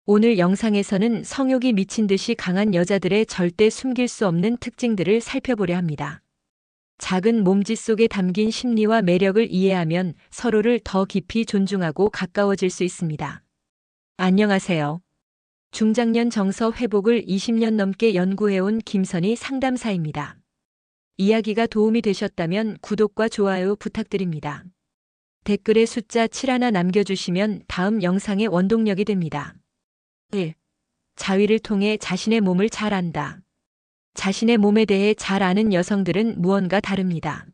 오늘 영상에서는 성욕이 미친 듯이 강한 여자들의 절대 숨길 수 없는 특징들을 살펴보려 합니다. 작은 몸짓 속에 담긴 심리와 매력을 이해하면 서로를 더 깊이 존중하고 가까워질 수 있습니다. 안녕하세요. 중장년 정서 회복을 20년 넘게 연구해온 김선희 상담사입니다. 이야기가 도움이 되셨다면 구독과 좋아요 부탁드립니다. 댓글에 숫자 7 하나 남겨주시면 다음 영상의 원동력이 됩니다. 1. 자위를 통해 자신의 몸을 잘 안다. 자신의 몸에 대해 잘 아는 여성들은 무언가 다릅니다.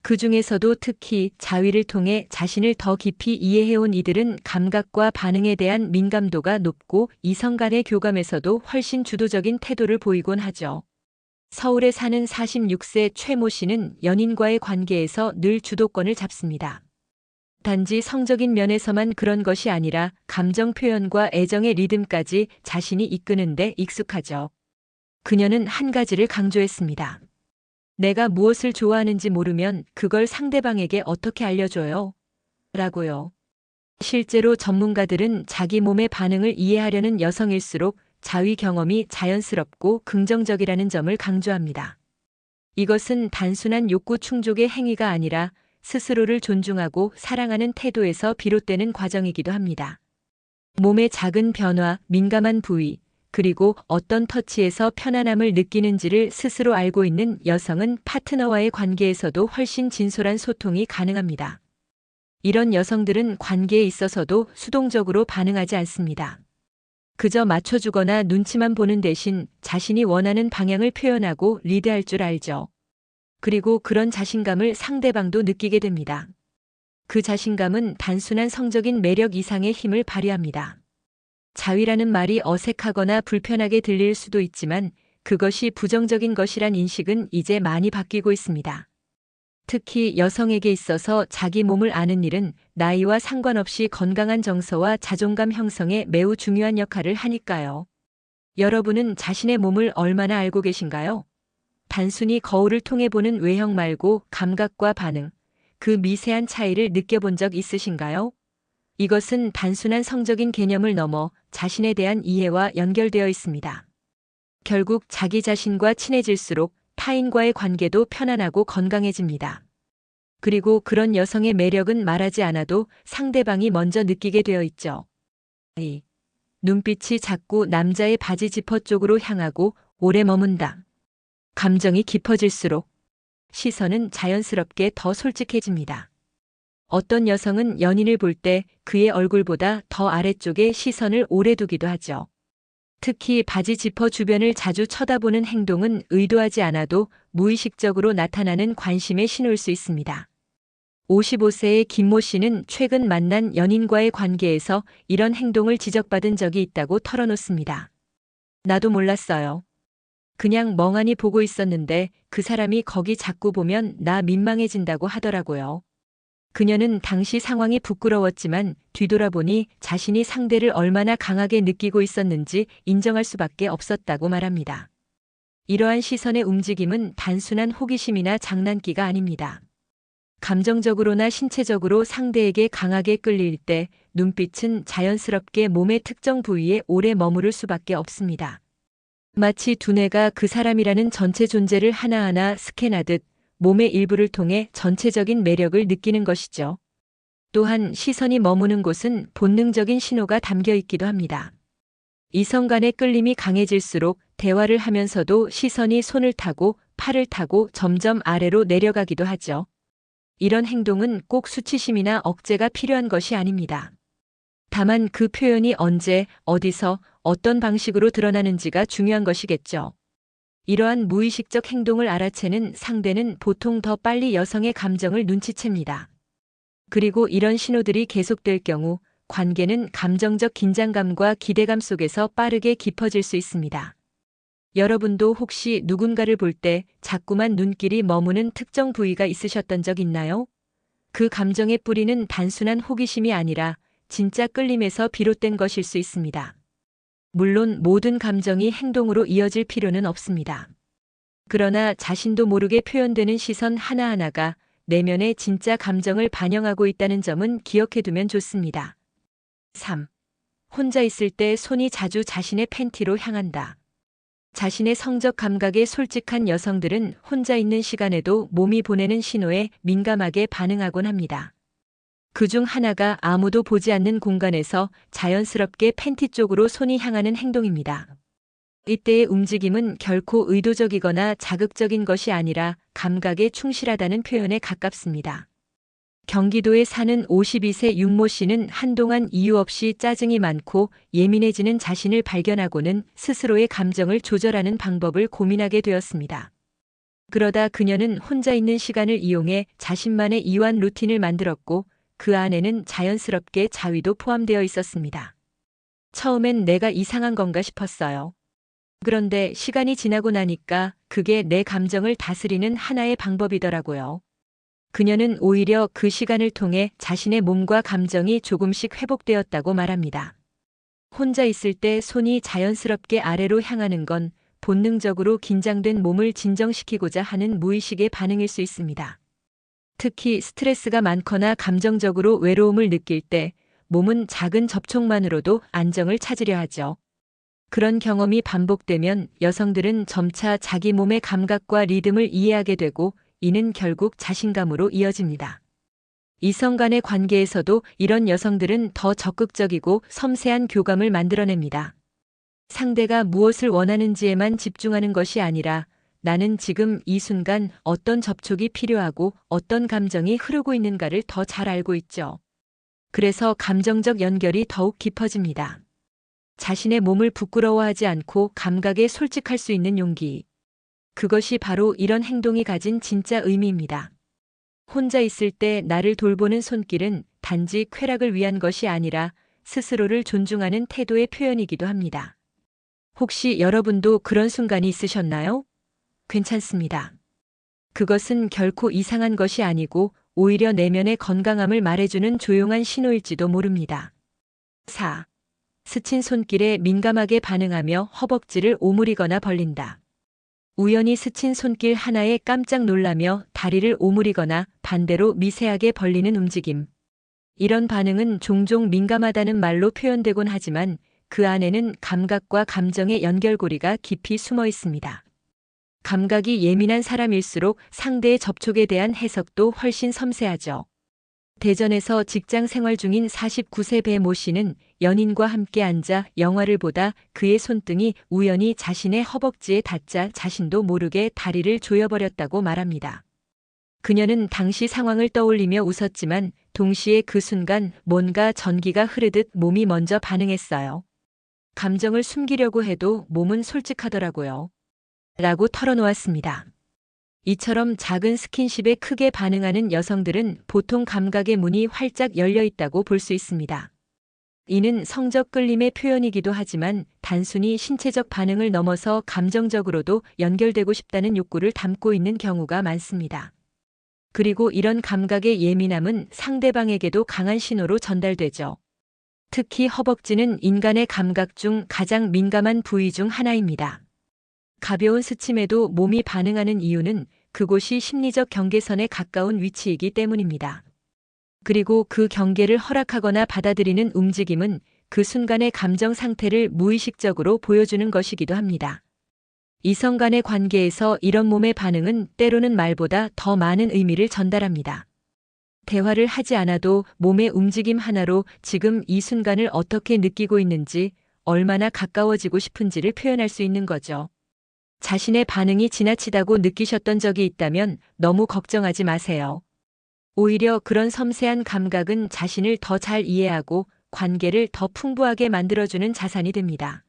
그 중에서도 특히 자위를 통해 자신을 더 깊이 이해해온 이들은 감각과 반응에 대한 민감도가 높고 이성 간의 교감에서도 훨씬 주도적인 태도를 보이곤 하죠. 서울에 사는 46세 최모 씨는 연인과의 관계에서 늘 주도권을 잡습니다. 단지 성적인 면에서만 그런 것이 아니라 감정 표현과 애정의 리듬까지 자신이 이끄는데 익숙하죠. 그녀는 한 가지를 강조했습니다. 내가 무엇을 좋아하는지 모르면 그걸 상대방에게 어떻게 알려줘요? 라고요. 실제로 전문가들은 자기 몸의 반응을 이해하려는 여성일수록 자위 경험이 자연스럽고 긍정적이라는 점을 강조합니다. 이것은 단순한 욕구 충족의 행위가 아니라 스스로를 존중하고 사랑하는 태도에서 비롯되는 과정이기도 합니다. 몸의 작은 변화, 민감한 부위, 그리고 어떤 터치에서 편안함을 느끼는지를 스스로 알고 있는 여성은 파트너와의 관계에서도 훨씬 진솔한 소통이 가능합니다. 이런 여성들은 관계에 있어서도 수동적으로 반응하지 않습니다. 그저 맞춰주거나 눈치만 보는 대신 자신이 원하는 방향을 표현하고 리드할 줄 알죠. 그리고 그런 자신감을 상대방도 느끼게 됩니다. 그 자신감은 단순한 성적인 매력 이상의 힘을 발휘합니다. 자위라는 말이 어색하거나 불편하게 들릴 수도 있지만 그것이 부정적인 것이란 인식은 이제 많이 바뀌고 있습니다. 특히 여성에게 있어서 자기 몸을 아는 일은 나이와 상관없이 건강한 정서와 자존감 형성에 매우 중요한 역할을 하니까요. 여러분은 자신의 몸을 얼마나 알고 계신가요? 단순히 거울을 통해 보는 외형 말고 감각과 반응, 그 미세한 차이를 느껴본 적 있으신가요? 이것은 단순한 성적인 개념을 넘어 자신에 대한 이해와 연결되어 있습니다. 결국 자기 자신과 친해질수록 타인과의 관계도 편안하고 건강해집니다. 그리고 그런 여성의 매력은 말하지 않아도 상대방이 먼저 느끼게 되어 있죠. 2. 눈빛이 자꾸 남자의 바지 지퍼 쪽으로 향하고 오래 머문다. 감정이 깊어질수록 시선은 자연스럽게 더 솔직해집니다. 어떤 여성은 연인을 볼 때 그의 얼굴보다 더 아래쪽에 시선을 오래 두기도 하죠. 특히 바지 지퍼 주변을 자주 쳐다보는 행동은 의도하지 않아도 무의식적으로 나타나는 관심의 신호일 수 있습니다. 55세의 김모 씨는 최근 만난 연인과의 관계에서 이런 행동을 지적받은 적이 있다고 털어놓습니다. 나도 몰랐어요. 그냥 멍하니 보고 있었는데 그 사람이 거기 자꾸 보면 나 민망해진다고 하더라고요. 그녀는 당시 상황이 부끄러웠지만 뒤돌아보니 자신이 상대를 얼마나 강하게 느끼고 있었는지 인정할 수밖에 없었다고 말합니다. 이러한 시선의 움직임은 단순한 호기심이나 장난기가 아닙니다. 감정적으로나 신체적으로 상대에게 강하게 끌릴 때 눈빛은 자연스럽게 몸의 특정 부위에 오래 머무를 수밖에 없습니다. 마치 두뇌가 그 사람이라는 전체 존재를 하나하나 스캔하듯 몸의 일부를 통해 전체적인 매력을 느끼는 것이죠. 또한 시선이 머무는 곳은 본능적인 신호가 담겨 있기도 합니다. 이성 간의 끌림이 강해질수록 대화를 하면서도 시선이 손을 타고 팔을 타고 점점 아래로 내려가기도 하죠. 이런 행동은 꼭 수치심이나 억제가 필요한 것이 아닙니다. 다만 그 표현이 언제, 어디서, 어떤 방식으로 드러나는지가 중요한 것이겠죠. 이러한 무의식적 행동을 알아채는 상대는 보통 더 빨리 여성의 감정을 눈치챕니다. 그리고 이런 신호들이 계속될 경우 관계는 감정적 긴장감과 기대감 속에서 빠르게 깊어질 수 있습니다. 여러분도 혹시 누군가를 볼 때 자꾸만 눈길이 머무는 특정 부위가 있으셨던 적 있나요? 그 감정의 뿌리는 단순한 호기심이 아니라 진짜 끌림에서 비롯된 것일 수 있습니다. 물론 모든 감정이 행동으로 이어질 필요는 없습니다. 그러나 자신도 모르게 표현되는 시선 하나하나가 내면의 진짜 감정을 반영하고 있다는 점은 기억해두면 좋습니다. 3. 혼자 있을 때 손이 자주 자신의 팬티로 향한다. 자신의 성적 감각에 솔직한 여성들은 혼자 있는 시간에도 몸이 보내는 신호에 민감하게 반응하곤 합니다. 그중 하나가 아무도 보지 않는 공간에서 자연스럽게 팬티 쪽으로 손이 향하는 행동입니다. 이때의 움직임은 결코 의도적이거나 자극적인 것이 아니라 감각에 충실하다는 표현에 가깝습니다. 경기도에 사는 52세 윤모 씨는 한동안 이유 없이 짜증이 많고 예민해지는 자신을 발견하고는 스스로의 감정을 조절하는 방법을 고민하게 되었습니다. 그러다 그녀는 혼자 있는 시간을 이용해 자신만의 이완 루틴을 만들었고 그 안에는 자연스럽게 자위도 포함되어 있었습니다. 처음엔 내가 이상한 건가 싶었어요. 그런데 시간이 지나고 나니까 그게 내 감정을 다스리는 하나의 방법이더라고요. 그녀는 오히려 그 시간을 통해 자신의 몸과 감정이 조금씩 회복되었다고 말합니다. 혼자 있을 때 손이 자연스럽게 아래로 향하는 건 본능적으로 긴장된 몸을 진정시키고자 하는 무의식의 반응일 수 있습니다. 특히 스트레스가 많거나 감정적으로 외로움을 느낄 때 몸은 작은 접촉만으로도 안정을 찾으려 하죠. 그런 경험이 반복되면 여성들은 점차 자기 몸의 감각과 리듬을 이해하게 되고 이는 결국 자신감으로 이어집니다. 이성 간의 관계에서도 이런 여성들은 더 적극적이고 섬세한 교감을 만들어냅니다. 상대가 무엇을 원하는지에만 집중하는 것이 아니라 나는 지금 이 순간 어떤 접촉이 필요하고 어떤 감정이 흐르고 있는가를 더 잘 알고 있죠. 그래서 감정적 연결이 더욱 깊어집니다. 자신의 몸을 부끄러워하지 않고 감각에 솔직할 수 있는 용기. 그것이 바로 이런 행동이 가진 진짜 의미입니다. 혼자 있을 때 나를 돌보는 손길은 단지 쾌락을 위한 것이 아니라 스스로를 존중하는 태도의 표현이기도 합니다. 혹시 여러분도 그런 순간이 있으셨나요? 괜찮습니다. 그것은 결코 이상한 것이 아니고 오히려 내면의 건강함을 말해주는 조용한 신호일지도 모릅니다. 4. 스친 손길에 민감하게 반응하며 허벅지를 오므리거나 벌린다. 우연히 스친 손길 하나에 깜짝 놀라며 다리를 오므리거나 반대로 미세하게 벌리는 움직임. 이런 반응은 종종 민감하다는 말로 표현되곤 하지만 그 안에는 감각과 감정의 연결고리가 깊이 숨어 있습니다. 감각이 예민한 사람일수록 상대의 접촉에 대한 해석도 훨씬 섬세하죠. 대전에서 직장 생활 중인 49세 배 모 씨는 연인과 함께 앉아 영화를 보다 그의 손등이 우연히 자신의 허벅지에 닿자 자신도 모르게 다리를 조여버렸다고 말합니다. 그녀는 당시 상황을 떠올리며 웃었지만 동시에 그 순간 뭔가 전기가 흐르듯 몸이 먼저 반응했어요. 감정을 숨기려고 해도 몸은 솔직하더라고요. 라고 털어놓았습니다. 이처럼 작은 스킨십에 크게 반응하는 여성들은 보통 감각의 문이 활짝 열려 있다고 볼 수 있습니다. 이는 성적 끌림의 표현이기도 하지만 단순히 신체적 반응을 넘어서 감정적으로도 연결되고 싶다는 욕구를 담고 있는 경우가 많습니다. 그리고 이런 감각의 예민함은 상대방에게도 강한 신호로 전달되죠. 특히 허벅지는 인간의 감각 중 가장 민감한 부위 중 하나입니다. 가벼운 스침에도 몸이 반응하는 이유는 그곳이 심리적 경계선에 가까운 위치이기 때문입니다. 그리고 그 경계를 허락하거나 받아들이는 움직임은 그 순간의 감정 상태를 무의식적으로 보여주는 것이기도 합니다. 이성 간의 관계에서 이런 몸의 반응은 때로는 말보다 더 많은 의미를 전달합니다. 대화를 하지 않아도 몸의 움직임 하나로 지금 이 순간을 어떻게 느끼고 있는지, 얼마나 가까워지고 싶은지를 표현할 수 있는 거죠. 자신의 반응이 지나치다고 느끼셨던 적이 있다면 너무 걱정하지 마세요. 오히려 그런 섬세한 감각은 자신을 더 잘 이해하고 관계를 더 풍부하게 만들어주는 자산이 됩니다.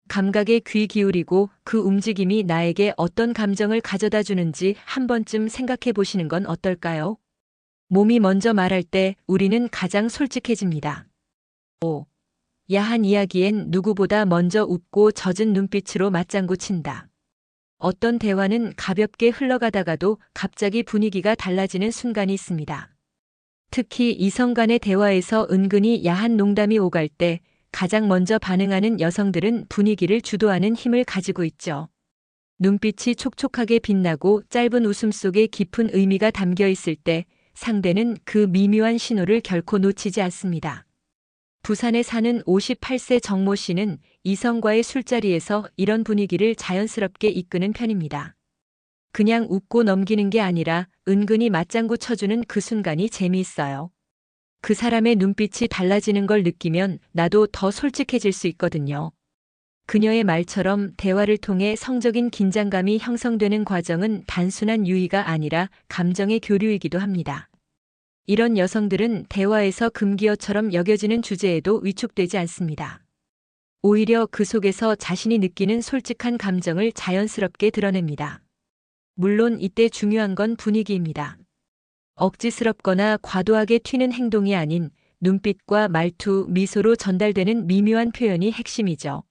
감각에 귀 기울이고 그 움직임이 나에게 어떤 감정을 가져다 주는지 한 번쯤 생각해 보시는 건 어떨까요? 몸이 먼저 말할 때 우리는 가장 솔직해집니다. 5. 야한 이야기엔 누구보다 먼저 웃고 젖은 눈빛으로 맞장구 친다. 어떤 대화는 가볍게 흘러가다가도 갑자기 분위기가 달라지는 순간이 있습니다. 특히 이성 간의 대화에서 은근히 야한 농담이 오갈 때 가장 먼저 반응하는 여성들은 분위기를 주도하는 힘을 가지고 있죠. 눈빛이 촉촉하게 빛나고 짧은 웃음 속에 깊은 의미가 담겨 있을 때 상대는 그 미묘한 신호를 결코 놓치지 않습니다. 부산에 사는 58세 정모 씨는 이성과의 술자리에서 이런 분위기를 자연스럽게 이끄는 편입니다. 그냥 웃고 넘기는 게 아니라 은근히 맞장구 쳐주는 그 순간이 재미있어요. 그 사람의 눈빛이 달라지는 걸 느끼면 나도 더 솔직해질 수 있거든요. 그녀의 말처럼 대화를 통해 성적인 긴장감이 형성되는 과정은 단순한 유의가 아니라 감정의 교류이기도 합니다. 이런 여성들은 대화에서 금기어처럼 여겨지는 주제에도 위축되지 않습니다. 오히려 그 속에서 자신이 느끼는 솔직한 감정을 자연스럽게 드러냅니다. 물론 이때 중요한 건 분위기입니다. 억지스럽거나 과도하게 튀는 행동이 아닌 눈빛과 말투, 미소로 전달되는 미묘한 표현이 핵심이죠.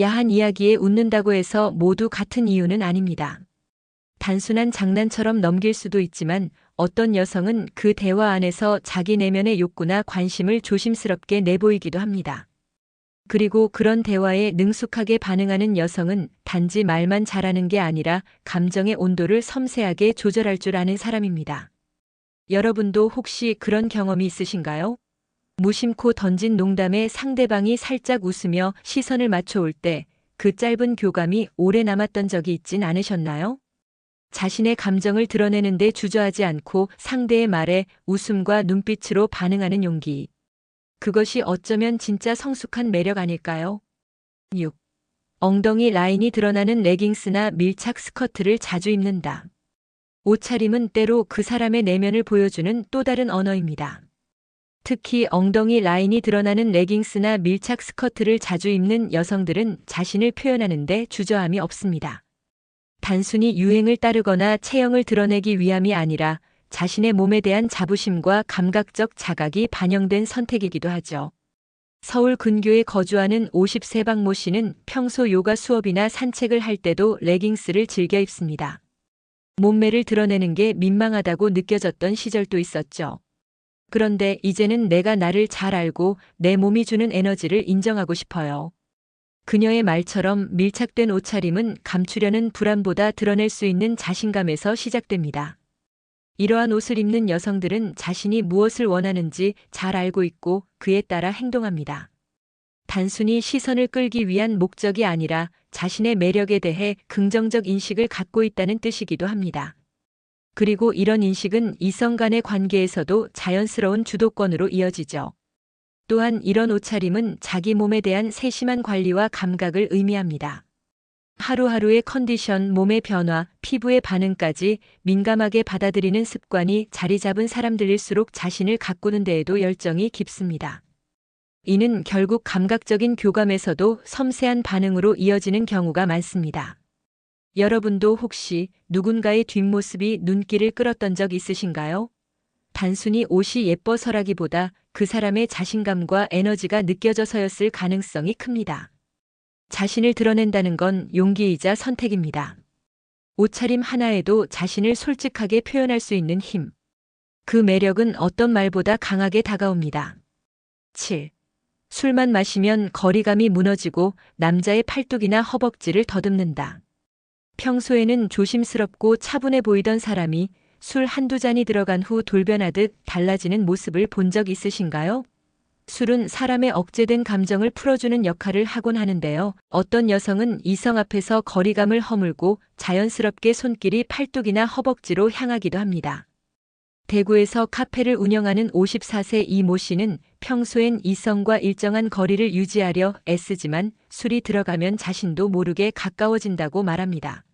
야한 이야기에 웃는다고 해서 모두 같은 이유는 아닙니다. 단순한 장난처럼 넘길 수도 있지만 어떤 여성은 그 대화 안에서 자기 내면의 욕구나 관심을 조심스럽게 내보이기도 합니다. 그리고 그런 대화에 능숙하게 반응하는 여성은 단지 말만 잘하는 게 아니라 감정의 온도를 섬세하게 조절할 줄 아는 사람입니다. 여러분도 혹시 그런 경험이 있으신가요? 무심코 던진 농담에 상대방이 살짝 웃으며 시선을 맞춰올 때 그 짧은 교감이 오래 남았던 적이 있진 않으셨나요? 자신의 감정을 드러내는데 주저하지 않고 상대의 말에 웃음과 눈빛으로 반응하는 용기. 그것이 어쩌면 진짜 성숙한 매력 아닐까요? 6. 엉덩이 라인이 드러나는 레깅스나 밀착 스커트를 자주 입는다. 옷차림은 때로 그 사람의 내면을 보여주는 또 다른 언어입니다. 특히 엉덩이 라인이 드러나는 레깅스나 밀착 스커트를 자주 입는 여성들은 자신을 표현하는데 주저함이 없습니다. 단순히 유행을 따르거나 체형을 드러내기 위함이 아니라 자신의 몸에 대한 자부심과 감각적 자각이 반영된 선택이기도 하죠. 서울 근교에 거주하는 50세 박모 씨는 평소 요가 수업이나 산책을 할 때도 레깅스를 즐겨 입습니다. 몸매를 드러내는 게 민망하다고 느껴졌던 시절도 있었죠. 그런데 이제는 내가 나를 잘 알고 내 몸이 주는 에너지를 인정하고 싶어요. 그녀의 말처럼 밀착된 옷차림은 감추려는 불안보다 드러낼 수 있는 자신감에서 시작됩니다. 이러한 옷을 입는 여성들은 자신이 무엇을 원하는지 잘 알고 있고 그에 따라 행동합니다. 단순히 시선을 끌기 위한 목적이 아니라 자신의 매력에 대해 긍정적 인식을 갖고 있다는 뜻이기도 합니다. 그리고 이런 인식은 이성 간의 관계에서도 자연스러운 주도권으로 이어지죠. 또한 이런 옷차림은 자기 몸에 대한 세심한 관리와 감각을 의미합니다. 하루하루의 컨디션, 몸의 변화, 피부의 반응까지 민감하게 받아들이는 습관이 자리 잡은 사람들일수록 자신을 가꾸는 데에도 열정이 깊습니다. 이는 결국 감각적인 교감에서도 섬세한 반응으로 이어지는 경우가 많습니다. 여러분도 혹시 누군가의 뒷모습이 눈길을 끌었던 적 있으신가요? 단순히 옷이 예뻐서라기보다 그 사람의 자신감과 에너지가 느껴져서였을 가능성이 큽니다. 자신을 드러낸다는 건 용기이자 선택입니다. 옷차림 하나에도 자신을 솔직하게 표현할 수 있는 힘. 그 매력은 어떤 말보다 강하게 다가옵니다. 7. 술만 마시면 거리감이 무너지고 남자의 팔뚝이나 허벅지를 더듬는다. 평소에는 조심스럽고 차분해 보이던 사람이 술 한두 잔이 들어간 후 돌변하듯 달라지는 모습을 본 적 있으신가요? 술은 사람의 억제된 감정을 풀어주는 역할을 하곤 하는데요. 어떤 여성은 이성 앞에서 거리감을 허물고 자연스럽게 손길이 팔뚝이나 허벅지로 향하기도 합니다. 대구에서 카페를 운영하는 54세 이모 씨는 평소엔 이성과 일정한 거리를 유지하려 애쓰지만 술이 들어가면 자신도 모르게 가까워진다고 말합니다.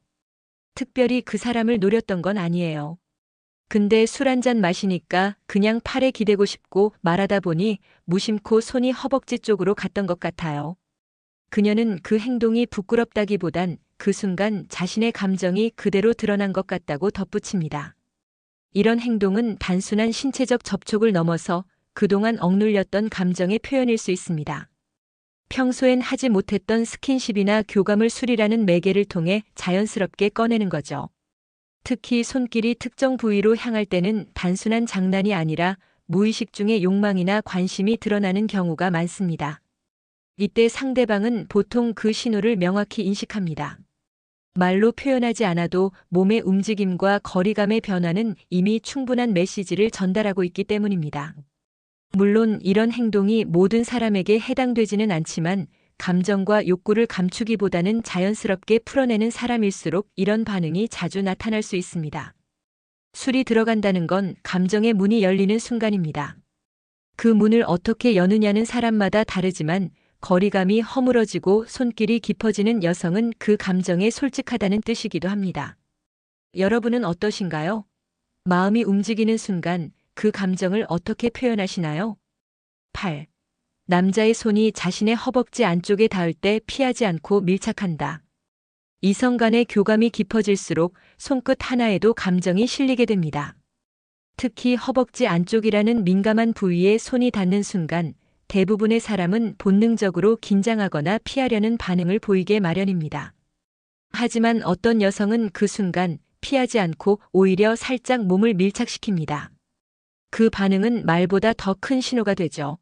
특별히 그 사람을 노렸던 건 아니에요. 근데 술 한 잔 마시니까 그냥 팔에 기대고 싶고 말하다 보니 무심코 손이 허벅지 쪽으로 갔던 것 같아요. 그녀는 그 행동이 부끄럽다기보단 그 순간 자신의 감정이 그대로 드러난 것 같다고 덧붙입니다. 이런 행동은 단순한 신체적 접촉을 넘어서 그동안 억눌렸던 감정의 표현일 수 있습니다. 평소엔 하지 못했던 스킨십이나 교감을 술이라는 매개를 통해 자연스럽게 꺼내는 거죠. 특히 손길이 특정 부위로 향할 때는 단순한 장난이 아니라 무의식 중의 욕망이나 관심이 드러나는 경우가 많습니다. 이때 상대방은 보통 그 신호를 명확히 인식합니다. 말로 표현하지 않아도 몸의 움직임과 거리감의 변화는 이미 충분한 메시지를 전달하고 있기 때문입니다. 물론 이런 행동이 모든 사람에게 해당되지는 않지만 감정과 욕구를 감추기보다는 자연스럽게 풀어내는 사람일수록 이런 반응이 자주 나타날 수 있습니다. 술이 들어간다는 건 감정의 문이 열리는 순간입니다. 그 문을 어떻게 여느냐는 사람마다 다르지만 거리감이 허물어지고 손길이 깊어지는 여성은 그 감정에 솔직하다는 뜻이기도 합니다. 여러분은 어떠신가요? 마음이 움직이는 순간 그 감정을 어떻게 표현하시나요? 8. 남자의 손이 자신의 허벅지 안쪽에 닿을 때 피하지 않고 밀착한다. 이성 간의 교감이 깊어질수록 손끝 하나에도 감정이 실리게 됩니다. 특히 허벅지 안쪽이라는 민감한 부위에 손이 닿는 순간 대부분의 사람은 본능적으로 긴장하거나 피하려는 반응을 보이게 마련입니다. 하지만 어떤 여성은 그 순간 피하지 않고 오히려 살짝 몸을 밀착시킵니다. 그 반응은 말보다 더 큰 신호가 되죠.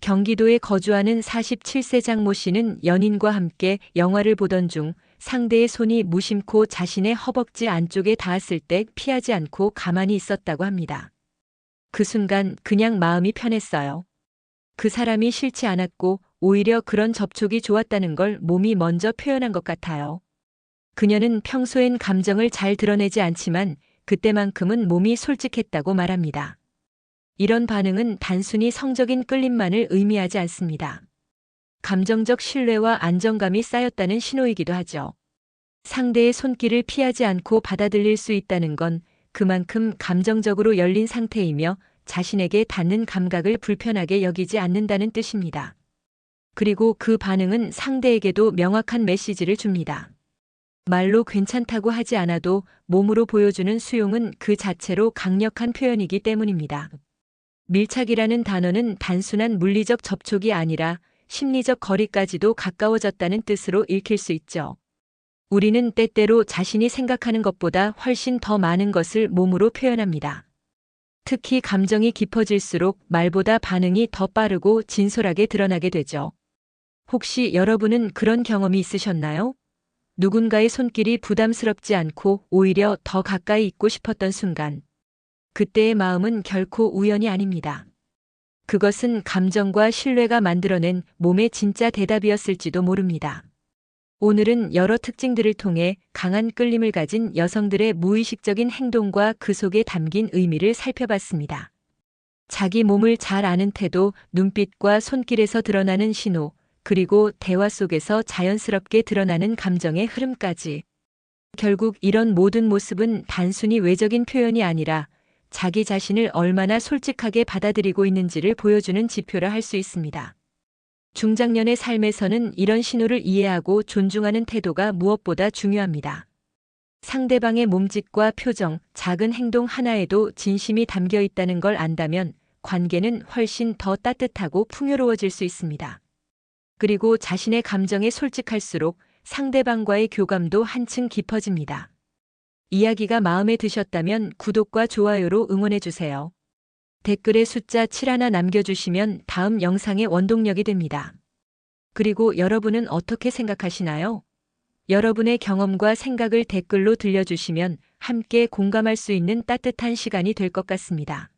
경기도에 거주하는 47세 장모 씨는 연인과 함께 영화를 보던 중 상대의 손이 무심코 자신의 허벅지 안쪽에 닿았을 때 피하지 않고 가만히 있었다고 합니다. 그 순간 그냥 마음이 편했어요. 그 사람이 싫지 않았고 오히려 그런 접촉이 좋았다는 걸 몸이 먼저 표현한 것 같아요. 그녀는 평소엔 감정을 잘 드러내지 않지만 그때만큼은 몸이 솔직했다고 말합니다. 이런 반응은 단순히 성적인 끌림만을 의미하지 않습니다. 감정적 신뢰와 안정감이 쌓였다는 신호이기도 하죠. 상대의 손길을 피하지 않고 받아들일 수 있다는 건 그만큼 감정적으로 열린 상태이며 자신에게 닿는 감각을 불편하게 여기지 않는다는 뜻입니다. 그리고 그 반응은 상대에게도 명확한 메시지를 줍니다. 말로 괜찮다고 하지 않아도 몸으로 보여주는 수용은 그 자체로 강력한 표현이기 때문입니다. 밀착이라는 단어는 단순한 물리적 접촉이 아니라 심리적 거리까지도 가까워졌다는 뜻으로 읽힐 수 있죠. 우리는 때때로 자신이 생각하는 것보다 훨씬 더 많은 것을 몸으로 표현합니다. 특히 감정이 깊어질수록 말보다 반응이 더 빠르고 진솔하게 드러나게 되죠. 혹시 여러분은 그런 경험이 있으셨나요? 누군가의 손길이 부담스럽지 않고 오히려 더 가까이 있고 싶었던 순간. 그때의 마음은 결코 우연이 아닙니다. 그것은 감정과 신뢰가 만들어낸 몸의 진짜 대답이었을지도 모릅니다. 오늘은 여러 특징들을 통해 강한 끌림을 가진 여성들의 무의식적인 행동과 그 속에 담긴 의미를 살펴봤습니다. 자기 몸을 잘 아는 태도, 눈빛과 손길에서 드러나는 신호, 그리고 대화 속에서 자연스럽게 드러나는 감정의 흐름까지. 결국 이런 모든 모습은 단순히 외적인 표현이 아니라 자기 자신을 얼마나 솔직하게 받아들이고 있는지를 보여주는 지표라 할 수 있습니다. 중장년의 삶에서는 이런 신호를 이해하고 존중하는 태도가 무엇보다 중요합니다. 상대방의 몸짓과 표정, 작은 행동 하나에도 진심이 담겨 있다는 걸 안다면 관계는 훨씬 더 따뜻하고 풍요로워질 수 있습니다. 그리고 자신의 감정에 솔직할수록 상대방과의 교감도 한층 깊어집니다. 이야기가 마음에 드셨다면 구독과 좋아요로 응원해주세요. 댓글에 숫자 7 남겨주시면 다음 영상의 원동력이 됩니다. 그리고 여러분은 어떻게 생각하시나요? 여러분의 경험과 생각을 댓글로 들려주시면 함께 공감할 수 있는 따뜻한 시간이 될 것 같습니다.